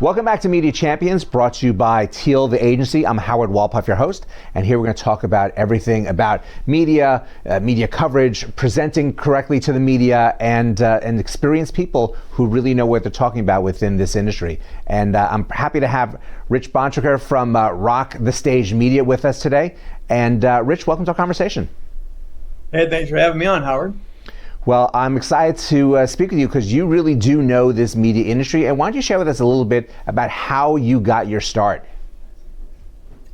Welcome back to Media Champions, brought to you by Teal, the agency. I'm Howard Wolpoff, your host, and here we're going to talk about everything about media, media coverage, presenting correctly to the media, and experienced people who really know what they're talking about within this industry. And I'm happy to have Rich Bontrager from Rock the Stage Media with us today. And Rich, welcome to our conversation. Hey, thanks for having me on, Howard. Well, I'm excited to speak with you because you really do know this media industry. And why don't you share with us a little bit about how you got your start?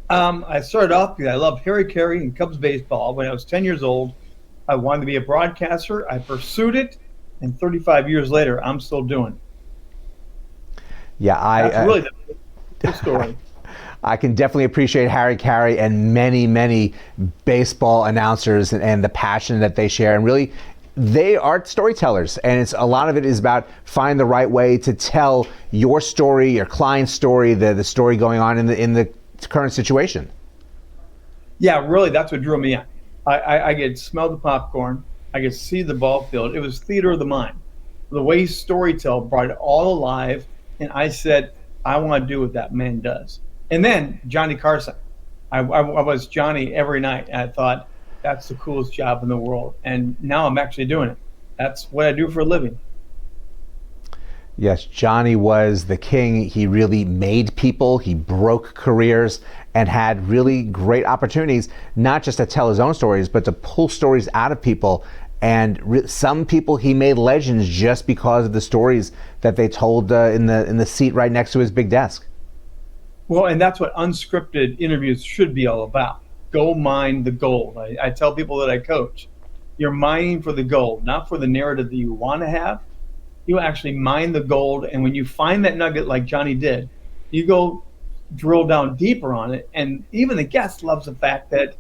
I started off because I loved Harry Carey and Cubs baseball. When I was 10 years old, I wanted to be a broadcaster. I pursued it, and 35 years later, I'm still doing it. Yeah, That's really the story. I can definitely appreciate Harry Carey and many baseball announcers and the passion that they share. And really, they are storytellers, and a lot of it is about finding the right way to tell your story, your client's story, the story going on in the current situation. Yeah, really, that's what drew me in. I could smell the popcorn. I could see the ball field. It was theater of the mind. The way storytell brought it all alive, and I said, I want to do what that man does. And then Johnny Carson. I was Johnny every night, and I thought, that's the coolest job in the world. And now I'm actually doing it. That's what I do for a living. Yes, Johnny was the king. He really made people. He broke careers and had really great opportunities, not just to tell his own stories, but to pull stories out of people. And some people he made legends just because of the stories that they told in the seat right next to his big desk. Well, and that's what unscripted interviews should be all about. Go mine the gold. I tell people that I coach, you're mining for the gold, not for the narrative that you want to have. You actually mine the gold, and when you find that nugget like Johnny did, you go drill down deeper on it. And even the guest loves the fact that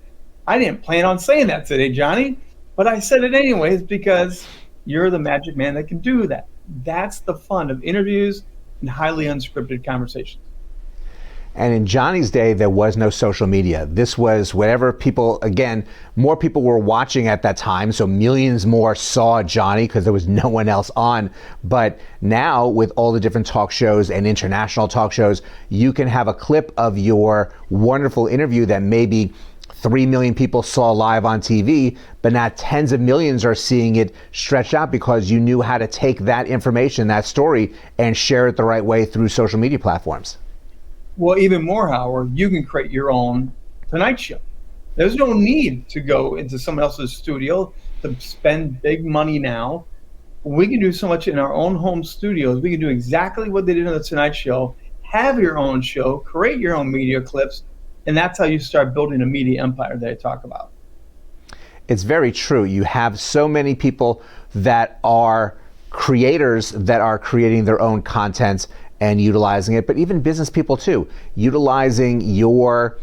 I didn't plan on saying that today, Johnny, but I said it anyways because you're the magic man that can do that. That's the fun of interviews and highly unscripted conversations. And in Johnny's day, there was no social media. This was whatever people, again, more people were watching at that time, so millions more saw Johnny because there was no one else on. But now, with all the different talk shows and international talk shows, you can have a clip of your wonderful interview that maybe 3 million people saw live on TV, but now tens of millions are seeing it stretched out because you knew how to take that information, that story, and share it the right way through social media platforms. Well, even more, Howard, you can create your own Tonight Show. There's no need to go into someone else's studio to spend big money now. We can do so much in our own home studios. We can do exactly what they did on the Tonight Show, have your own show, create your own media clips, and that's how you start building a media empire that I talk about. It's very true. You have so many people that are creators that are creating their own content and utilizing it, but even business people too, utilizing your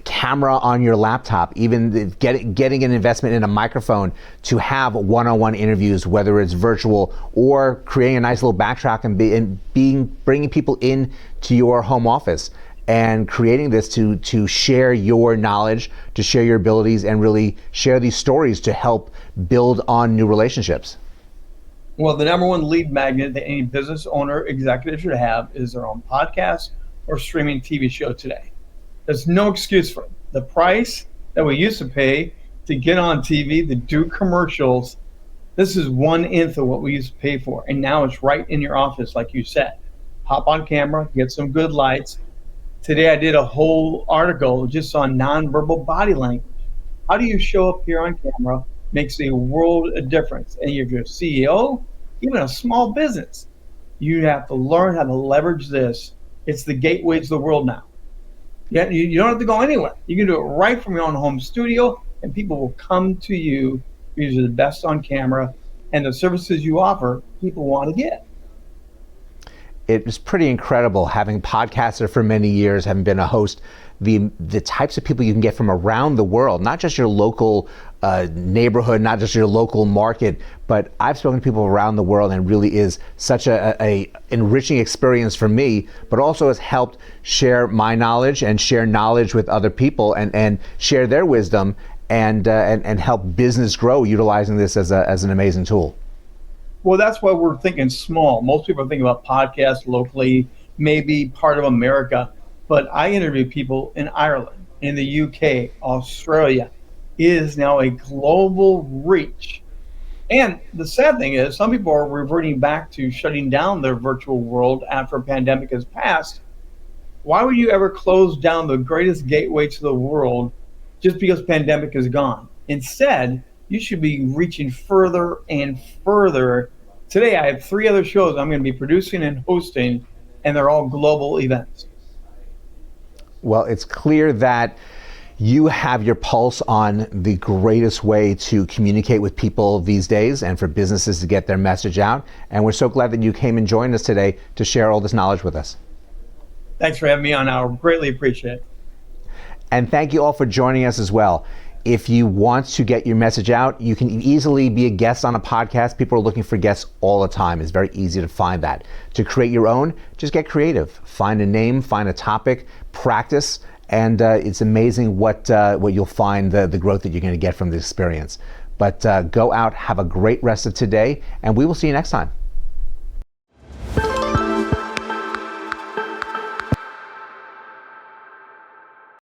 camera on your laptop, even getting an investment in a microphone to have one-on-one interviews, whether it's virtual or creating a nice little backtrack and bringing people in to your home office and creating this to share your knowledge, to share your abilities, and really share these stories to help build on new relationships. Well, the number one lead magnet that any business owner, executive should have is their own podcast or streaming TV show today. There's no excuse for it. The price that we used to pay to get on TV, to do commercials, this is 1/10 of what we used to pay for. And now it's right in your office, like you said. Hop on camera, get some good lights. Today I did a whole article just on nonverbal body language. How do you show up here on camera? Makes a world of difference. And if you're a CEO, even a small business, you have to learn how to leverage this. It's the gateway to the world now. Yeah, you don't have to go anywhere. You can do it right from your own home studio, and people will come to you because you're the best on camera, and the services you offer, people want to get. It was pretty incredible having podcaster for many years, having been a host, the types of people you can get from around the world, not just your local neighborhood, not just your local market, but I've spoken to people around the world, and really is such a enriching experience for me, but also has helped share my knowledge and share knowledge with other people and share their wisdom and help business grow utilizing this as an amazing tool. Well, that's why we're thinking small. Most people are thinking about podcasts locally, may be part of America, but I interview people in Ireland, in the UK, Australia. It is now a global reach. And the sad thing is, some people are reverting back to shutting down their virtual world after a pandemic has passed. Why would you ever close down the greatest gateway to the world just because pandemic is gone? Instead, you should be reaching further and further. Today, I have 3 other shows I'm going to be producing and hosting, and they're all global events. Well, it's clear that you have your pulse on the greatest way to communicate with people these days and for businesses to get their message out. And we're so glad that you came and joined us today to share all this knowledge with us. Thanks for having me on. I greatly appreciate it. And thank you all for joining us as well. If you want to get your message out, you can easily be a guest on a podcast. People are looking for guests all the time. It's very easy to find that. To create your own, just get creative. Find a name, find a topic, practice, and it's amazing what you'll find, the growth that you're going to get from this experience. But go out, have a great rest of today, and we will see you next time.